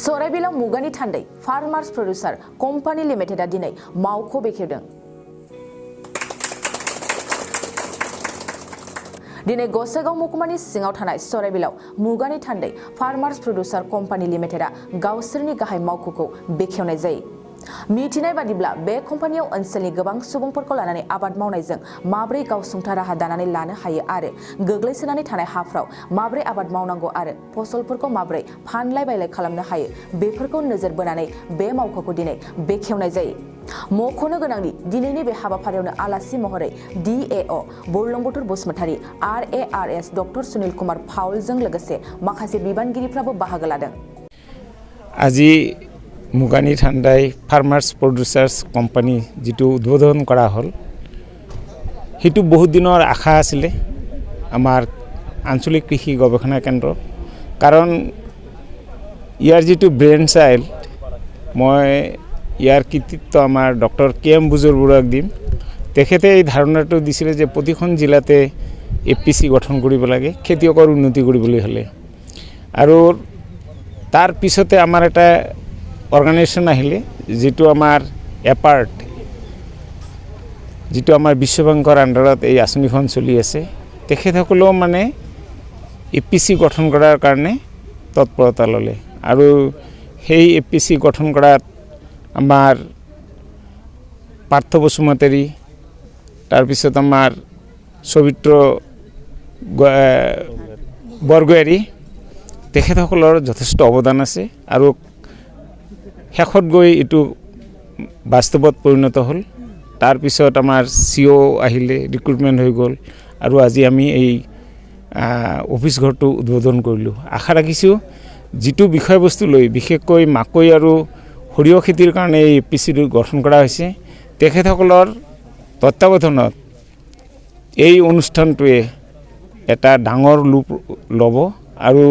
Soraibilaw Mugani Tandwi Farmers Producer Company Limited दिनै मावख' बेखेवदों। दिनै गसाइगाव महकुमानि सिङाव थानाय सराइबिलाव मुगानि थान्दै फार्मार्स प्रड्यूसर कम्पानी लिमिटेडआ गावसोरनि गाहाय मावख'खौ बेखेवनाय जायो। मिथिनाय बादिब्ला बे कम्पानियाव ओनसोलनि गोबां सुबुंफोरखौ लानानै आबाद मावनायजों माब्रै गावसुंथा राहा दानानै लानो हायो आरो गोग्लैसोनानै थानाय हाफ्राव माब्रै आबाद मावनांगौ आरो फसलफोरखौ माब्रै फानलाय बायलाय खालामनो हायो बेफोरखौ नोजोर बोनानै बे मावख'खौ दिनै बेखेवनाय जायो। मख'नो गोनांदि दिनैनि बे हाबाफारियावनो आलासि महरै DAO बुरलुंबुथुर बसुमतारी RARS डक्टर सुनील कुमार फाउलजों लोगोसे माखासे बिबानगिरिफ्राबो बाहागो लादों। আজি मुगानी थान्दाई फार्मार्स प्रड्यूसर्स कम्पानी जितु उद्बोधन करा हल हितु बहुत दिनर आशा आছিলে आमार आंचलिक कृषि गवेषणा केन्द्र कारण यार जितु ब्रेन चाइल्ड मैं यार कृतित्व आमार डॉक्टर KM बुजुर्गबुराक दिम तेखेते এই ধারণাটো দিছিলে যে প্ৰতিখন জিলাতে APC গঠন কৰিব লাগে খেতিয়কৰ উন্নতি কৰিবলৈ হলে আৰু তাৰ পিছতে আমাৰ এটা অর্গানাইজেশন আহিলে যেটো আমাৰ এপার্ট যেটো আমাৰ বিশ্বব্যাংকৰ আন্ডাৰত এই আঁচনিখন চলি আছে তেখেতসকলেও মানে APC গঠন কৰাৰ কাৰণে তৎপৰতা ললে আৰু সেই APC গঠন কৰাত আমাৰ পাৰ্থ বসুমতাৰী তাৰ পিছত আমাৰ সবিত্ৰ বৰগয়াৰী তেখেতসকলৰ যথেষ্ট অৱদান আছে আৰু শেষত গৈ এটো বাস্তৱত পৰিণত হল তাৰ পিছত আমাৰ CO আহিলে ৰিক্ৰুটমেন্ট হৈ গল আৰু আজি আমি এই অফিস ঘৰটো উদ্বোধন কৰিলো। আশা ৰাখিছো যেটো বিষয়বস্তু লৈ বিশেষকৈ মাকৈ আৰু সৰিয়হ খেতিৰ কাৰণে এই APC গঠন কৰা হৈছে তেখেতসকলৰ তত্ত্বাৱধানত এই অনুষ্ঠানটোৱে এটা ডাঙৰ ৰূপ ল'ব আৰু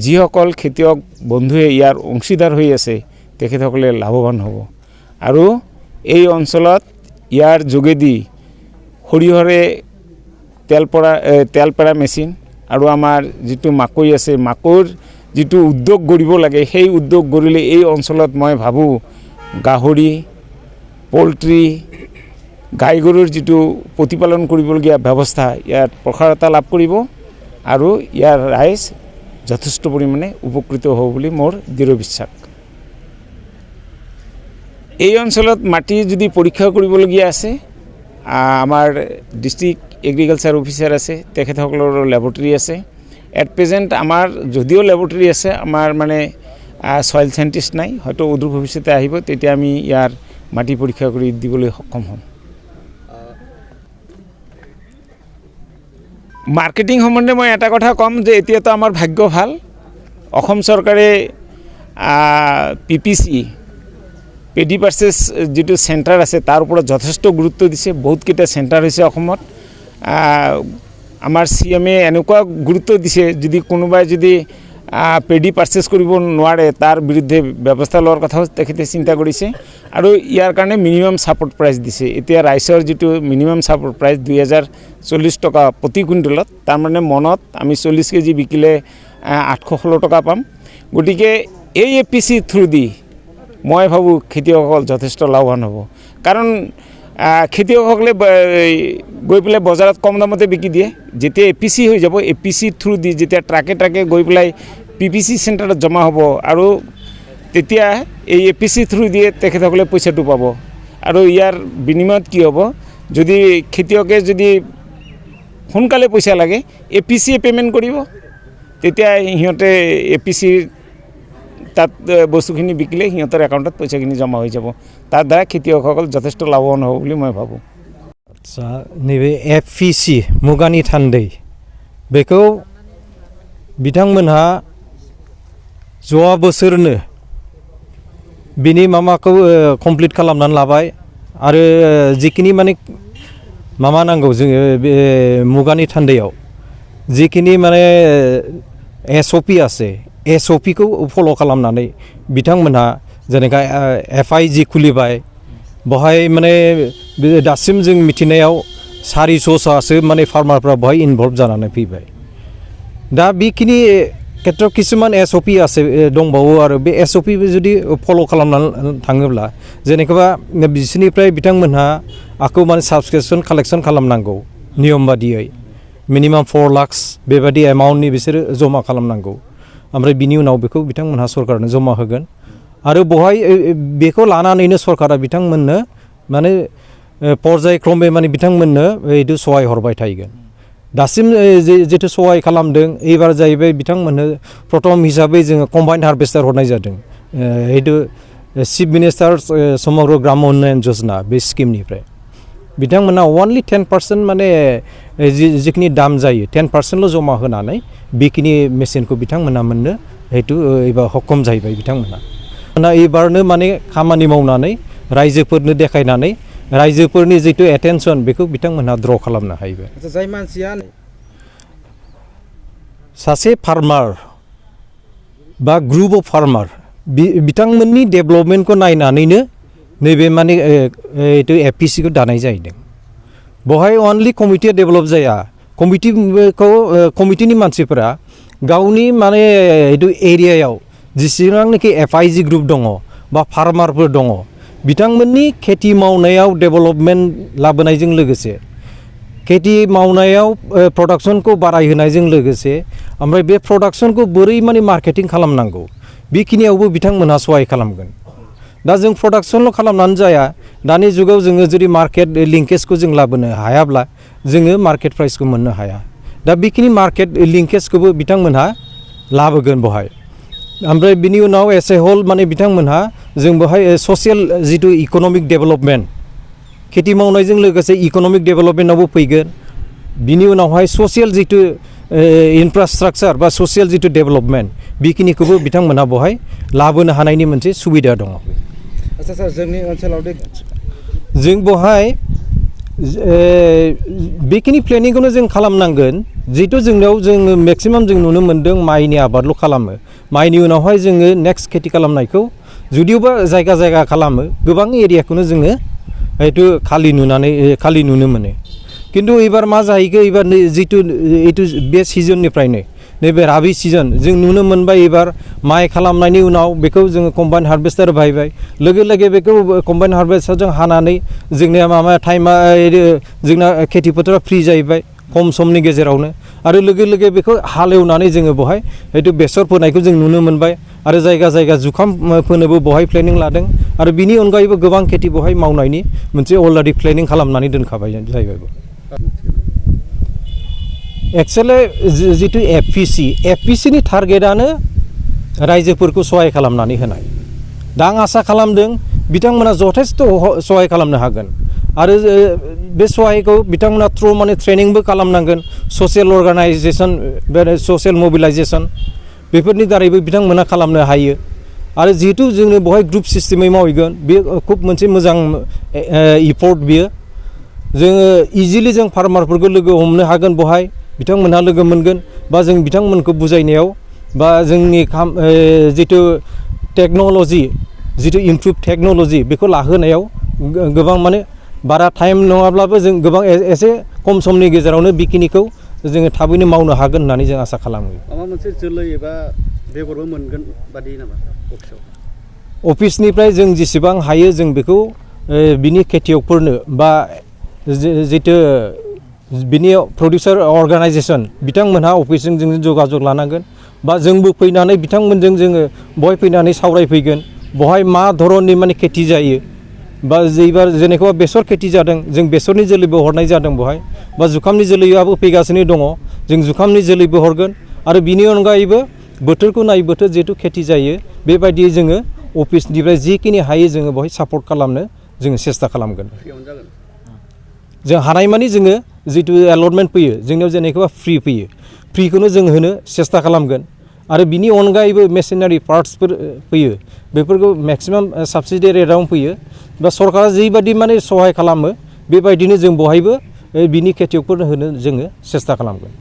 যিসকল খেতিয়ক বন্ধুৱে ইয়াৰ অংশীদাৰ হৈ আছে তেখেতসকলে লাভৱান হ'ব আৰু এই অঞ্চলত ইয়াৰ যোগেদি সৰিয়হৰে তেল পেৰা মেচিন আৰু আমাৰ যেটো মাকৈ আছে মাকৈৰ যেটো উদ্যোগ গঢ়িব লাগে সেই উদ্যোগ গঢ়িলে এই অঞ্চলত মই ভাবো গাহৰি পোল্ট্ৰি গাই গৰুৰ যেটো প্ৰতিপালন কৰিবলগীয়া ব্যৱস্থা ইয়াৰ প্ৰসাৰতা লাভ কৰিব আৰু ইয়াৰ ৰাইজ যথেষ্ট পৰিমাণে উপকৃত হ'ব বুলি মোৰ দৃঢ় বিশ্বাস। এই অঞ্চলত মাটি যদি পৰীক্ষা কৰিবলগীয়া আছে আমাৰ ডিস্ট্ৰিক্ট এগ্ৰিকালচাৰ অফিচাৰ আছে তেখেতসকলৰ ল্যাবৰেটৰী আছে এট প্ৰেজেন্ট আমাৰ যদিও ল্যাবৰেটৰী আছে আমাৰ মানে সয়েল সায়েন্টিস্ট নাই হয়তো অদূৰ ভৱিষ্যতে আহিব তেতিয়া আমি ইয়াৰ মাটি পৰীক্ষা কৰি দিবলৈ সক্ষম হ'ম। মার্কেটিং সম্বন্ধে মই এটা কথা কম যে এতিয়াতো আমাৰ ভাগ্য ভাল অসম চৰকাৰে PPC পেডি পাৰ্চেস যেটো সেন্টাৰ আছে তাৰ ওপৰত যথেষ্ট গুৰুত্ব দিছে বহুত কেইটা সেন্টাৰ হৈছে অসমত আমাৰ CM এনেকুৱা গুৰুত্ব দিছে যদি কোনোবাই যদি পেডি পাৰ্চেস কৰিব নোৱাৰে তাৰ বিৰুদ্ধে ব্যৱস্থা লোৱাৰ কথা তেখেতে চিন্তা কৰিছে আৰু ইয়াৰ কাৰণে মিনিমাম সাপোৰ্ট প্ৰাইস দিছে এতিয়া ৰাইচৰ যেটো মিনিমাম সাপোৰ্ট প্ৰাইস 2040 টকা প্ৰতি কুইণ্টলত তাৰ মানে মনত আমি 40 কেজি বিকিলে 816 টকা পাম গটিকে এই APC থ্ৰু দি মই ভাবো খেতিয়কসকল যথেষ্ট লাভৱান হ'ব কাৰণ খেতিয়কসকলে গৈ পেলাই বজাৰত কম দামতে বিকি দিয়ে যেতিয়া APC হৈ যাব APC থ্ৰু দি যেতিয়া ট্ৰাকে গৈ পেলাই PPC সেন্টাৰত জমা হ'ব আৰু তেতিয়া এই APC থ্ৰু দিয়ে তেখেতসকলে পইচাটো পাব আৰু ইয়াৰ বিনিময়ত কি হ'ব যদি খেতিয়কে যদি সোনকালে পইচা লাগে APC পেমেন্ট কৰিব তেতিয়া হিহঁতে APC তাত বস্তুখিনি বিকিলে হিহঁতৰ একাউণ্টত পইচাখিনি জমা হৈ যাব তাৰ দ্বাৰা খেতিয়কসকল যথেষ্ট লাভৱান হ'ব বুলি মই ভাবো। আচ্ছা নেবে FPC মুগানি थान्दै बेखौ बिथांमोनहा जवा बोसोरनो बिनि मामाखौ कमप्लिट खालामनानै लाबाय आरो जिखिनि माने मामा नांगौ जोङो मुगानि थान्दैयाव जिखिनि माने SOP আছে SOP खौ फलो खालामनानै बिथांमोनहा जेनेका FIG खुलिबाय बहाय माने दासिम जों मिथिनायाव 400 सासो माने फार्मारफ्रा बहाय इनभल्व जानानै फैबाय दा बेखिनि खेत्र किसुमान SOP আছে दंबावो आरो बे SOP जुदि फल' खालामनानै थाङोब्ला जेनेबा बिसोरनिफ्राय बिथांमोनहा आखौ माने साबस्क्रिपसन कालेक्सन खालामनांगौ नियम बादियै मिनिमाम 4 लाख बेबादि एमाउन्टनि बिसोरो जमा खालामनांगौ ओमफ्राय बिनि उनाव बेखौ बिथांमोनहा सरकारनो जमा होगोन आरो बहाय बेखौ लानानैनो सरकारा बिथांमोननो माने पर्यायक्रमे माने बिथांमोननो एदु सहाय हरबाय थागोन दासिम जेथु सहाय खालामदों एबार जाहैबाय बिथांमोननो प्रथम हिसाबै जोङो कम्बाइन्ड हार्भेस्टार हरनाय जादों एदु चिफ मिनिस्टार समग्र ग्राम उन्नयन योजना बे स्किमनिफ्राय बिथांमोना अनलि 10% माने जिखिनि दाम जायो 10%ल' जमा होनानै बेखिनि मेसिनखौ बिथांमोना मोननो हेतु एबा हकम जाहैबाय बिथांमोना एबारनो माने खामानि मावनानै रायजोफोरनो देखायनानै रायजोफोरनि जितु एटेनसन बेखौ बिथांमोनहा द्र खालामनो हायो जाय मानसिया सासे फार्मार बा ग्रुप अफ फार्मार बिथांमोननि डेभेलपमेन्टखौ नायनानैनो नैबे माने एतु FPC खौ दानाय जाहैदों बहाय अनलि कमिटिया डेभेलप जाया कमिटिनि मानसिफोरा गावनि माने एतु एरियायाव जेसेबांनाखि FIG ग्रुप दङ बा फार्मारफोर दङ बिथांमोननि खेथि मावनायाव डेभेलपमेन्ट लाबोनायजों लोगोसे खेथि मावनायाव प्रडाक्शनखौ बारायहोनायजों लोगोसे ओमफ्राय बे प्रडाक्शनखौ बोरै माने मार्केटिं खालामनांगौ बेखिनियावबो बिथांमोनहा सहाय खालामगोन दा जों प्रडाक्शनल' खालामनानै जाया दानि जुगाव जोङो जुदि मार्केट लिंकेजखौ जों लाबोनो हायाब्ला जोङो मार्केट प्राइसखौ मोननो हाया दा बेखिनि मार्केट लिंकेजखौबो बिथांमोनहा लाबोगोन बहाय ओमफ्राय बिनि उनाव एस ए हल माने बिथांमोनहा जों बेहाय ससियेल जितु इक'नमिक डेभेलपमेन्ट खेथि मावनायजों लोगोसे इक'नमिक डेभेलपमेन्टआवबो फैगोन बिनि उनावहाय ससियेल जितु इनफ्रास्ट्राक्चार बा ससियेल जितु डेभेलपमेन्ट बेखिनिखौबो बिथांमोनहा बहाय लाबोनो हानायनि मोनसे सुबिदा दङ आच्छा सार जोंनि ओनसोलाव जों बहाय बेखिनि प्लेनिंखौनो जों खालामनांगोन जिहेतु जोंनाव जोङो मेक्सिमाम जों नुनो मोन्दों माइनि आबादल' खालामो माइनि उनावहाय जोङो नेक्स्ट खेथि खालामनायखौ जुदियोबा जायगा खालामो गोबां एरियाखौनो जोङो हयतो खालि नुनो मोनो किन्तु एबार मा जाहैगोन एबार जितु बे सिजननिफ्रायनो नैबे राबि सिजन जों नुनो मोनबाय एबार माइ खालामनायनि उनाव बेखौ जोङो कम्बाइन हार्भेस्टार बाहायबाय लोगो बेखौ कम्बाइन हार्भेस्टारजों हानानै जोंनिया माबा टाइमा जोंना खेथि फोथारा फ्रि जाहैबाय खम समनि गेजेरावनो आरो लोगो बेखौ हालेवनानै जोङो बहाय हयतो बेसर फोनायखौ जों नुनो मोनबाय आरो जायगा जुखाम फोनोबो बहाय प्लेनिं लादों आरो बिनि अनगायैबो गोबां खेथि बहाय मावनायनि मोनसे अलरेडि प्लेनिं खालामनानै दोनखाबाय जाहैबाय एक्चुअली जितु FPC नि टारगेटआनो रायजोफोरखौ सहाय खालामनानै होनाय दा आं आसा खालामदों बिथांमोना जथेस्थ' सहाय खालामनो हागोन आरो बे सहायखौ बिथांमोना थ्रु माने ट्रेनिंबो खालामनांगोन ससियेल अर्गानाइजेसन ससियेल मबिलाइजेसन बेफोरनि दारैबो बिथांमोना खालामनो हायो आरो जिहेतु जोंनो बहाय ग्रुप सिस्टेमै मावहैगोन बे खुब मोनसे मोजां इफर्ट बियो जोङो इजिलि जों फार्मारफोरखौ लोगो हमनो हागोन बहाय बिथांमोनहा लोगो मोनगोन बा जों बिथांमोनखौ बुजायनायाव बा जोंनि जितु टेक्न'लजि जितु इमप्रुभ टेक्न'लजि बेखौ लाहोनायाव गोबां माने बारा टाइम नङाब्लाबो जों गोबां एसे खम समनि गेजेरावनो बेखिनिखौ जोङो थाबैनो मावनो हागोन होननानै जों आसा खालामो माबा मोनसे जोलै एबा बेगरबो मोनगोन बादि नामा अफिसनिफ्राय जों जेसेबां हायो जों बेखौ बिनि खेथियकफोरनो बा जितु बिनि प्रडिउसार अर्गानाइजेसन बिथांमोनहा अफिसजों जों जगाजग लानांगोन बा जोंबो फैनानै बिथांमोनजों जोङो बहाय फैनानै सावरायफैगोन बहाय मा धरननि माने खेथि जायो बा एबार जेनेबा बेसर खेथि जादों जों बेसरनि जोलैबो हरनाय जादों बहाय बा जुखामनि जोलैयाबो फैगासिनो दङ जों जुखामनि जोलैबो हरगोन आरो बिनि अनगायैबो बोथोरखौ नायै बोथोर जिहेतु खेथि जायो बेबायदि जोङो अफिसनिफ्राय जिखिनि हायो जोङो बहाय सापर्ट खालामनो जोङो सेस्था खालामगोन जों हानायमानि जोङो जितु एलटमेन्ट फैयो जोंनियाव जेनेबा फ्रि फैयो फ्रिखौनो जों होनो सेस्था खालामगोन आरो बिनि अनगायैबो मेसिनारि पार्ट्सफोर फैयो बेफोरखौ मेक्सिमाम साबसिडि रेटआवनो फैयो बा सरकारा जिबायदि माने सहाय खालामो बेबायदिनो जों बहायबो बिनि खेथियकफोरनो होनो जोङो सेस्था खालामगोन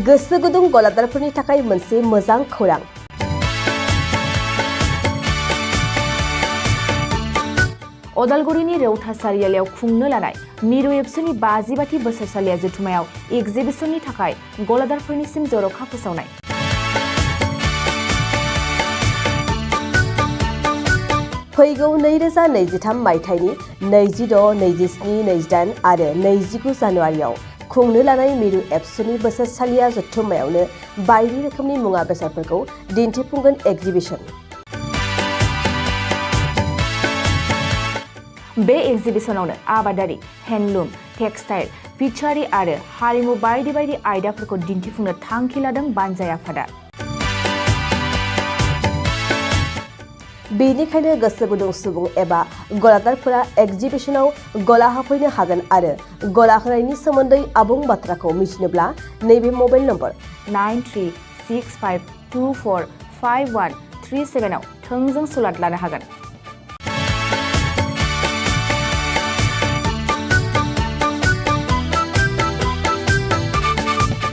गोसो गुदुं गलादारफोरनि थाखाय मोनसे मोजां खौरां अदालगुरिनि रौथा सारियालियाव खुंनो लानाय मिरु एबसुनि 50 बोसोरसालिया जथुमायाव एक्जिबिसननि थाखाय गलादारफोरनिसिम जर'खा फोसावनाय फैगौ 2023 मायथाइनि 26, 27, 28 आरो 29 जानुवारियाव खुंनो लानाय मिरु एबसुनि बोसोरसालिया जथुम्मायावनो बायदि रोखोमनि मुवा बेसादफोरखौ दिन्थिफुंगोन एग्जिबिशन। बे एग्जिबिशनावनो आबादारि, हेन्डलुम, टेक्सटाइल, फिचारि आरो हारिमु बायदि बायदि आयदाफोरखौ दिन्थिफुंनो थांखि लादों बानजाय आफादा। बेनिखायनो गोसो गुदुं सुबुं एबा गलादारफोरा एग्जिबिशनाव गला हाफैनो हागोन आरो गला होनायनि सोमोन्दै आबुं बाथ्राखौ मिथिनोब्ला नैबे मबाइल नम्बर 9365245137 आव थोंजों सुलाद लानो हागोन।